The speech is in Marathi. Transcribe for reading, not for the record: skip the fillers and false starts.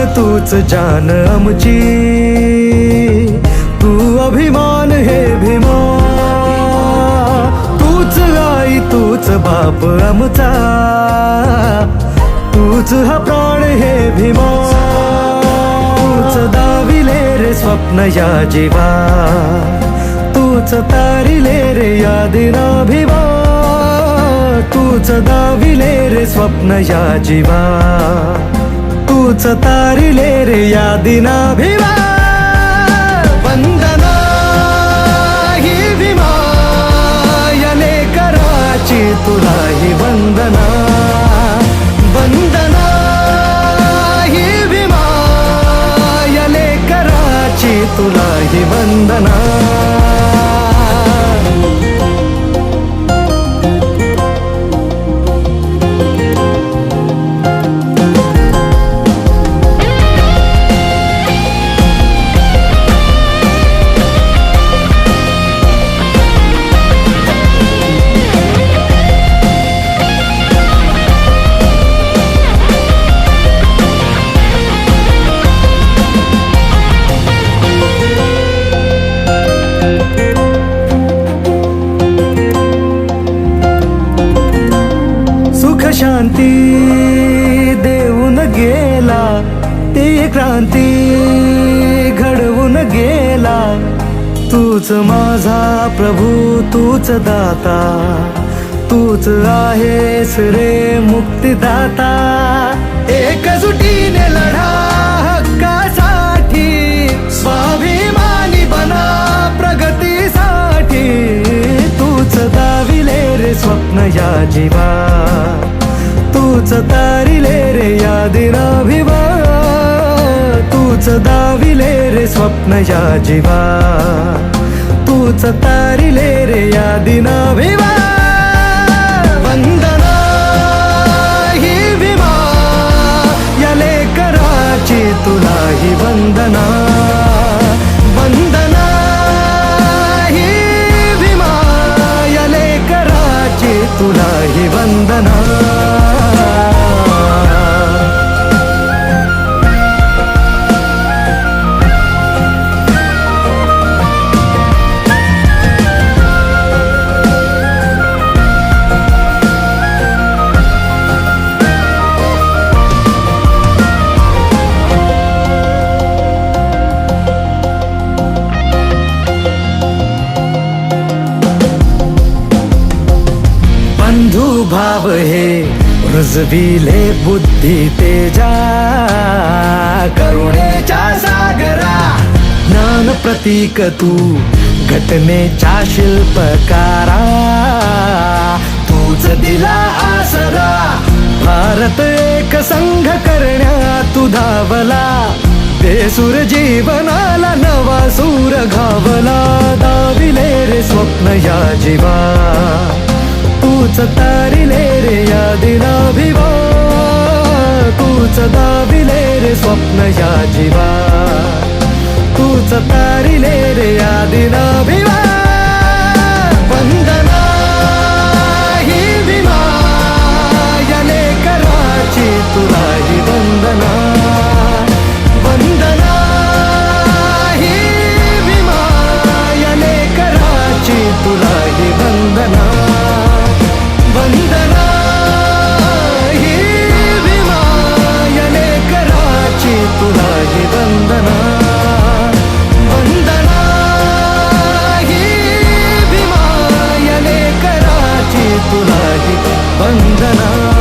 तूच जान आमची, तू अभिमान हे भीमा, तूच आई तूच बाप आमचा, तूच हा प्राण हे भीमा, तूच दाविले रे स्वप्न या जीवा, तूच तारिले रे या दिना भिवा, तूच दाविले रे स्वप्न या जीवा, तूच तारिले रे या दिना भिवा. वंदना ही भीमा या लेकराची तुला ही वंदना, वंदना ही भीमा या लेकराची तुला ही वंदना. शांती देऊन गेला, ते क्रांती घडवून गेला, तूच माझा प्रभू तूच दाता, तूच आहेस रे मुक्तिदाता. एकजुटीने लढा हक्कासाठी, स्वाभिमानी बना प्रगतीसाठी, तूच दाविले रे स्वप्न या जीवा, तूच तारिले रे या दिना भिवा, तूच दाविले रे स्वप्न या जीवा, तूच तारिले रे या दिना भिवा. वंदना ही भीमा या लेकराची तुला ही वंदना, वंदना ही भीमा या लेकराची तुला ही वंदना. भाव हे रुजविले बुद्धी तेजा, करुणेच्या सागरा ज्ञान प्रतीक तू घटनेच्या शिल्पकारा, तूच दिला आसरा भारत एक संघ करण्या तू धावला, बेसूर जीवनाला नवा सूर घावला, दाविले रे स्वप्न या जीवा, तूच तारिले रे या दिना भिवा, तूच दाविले रे स्वप्न या जीवा, तूच तारिले रे या दिना भिवा. वंदना ही भीमा या लेकराची तुला ही वंदना, वंदना ही भीमा या लेकराची तुला ही वंदना, वंदना ही भीमा या लेकराची तुला ही वंदना, वंदना ही भीमा या लेकराची तुला ही वंदना.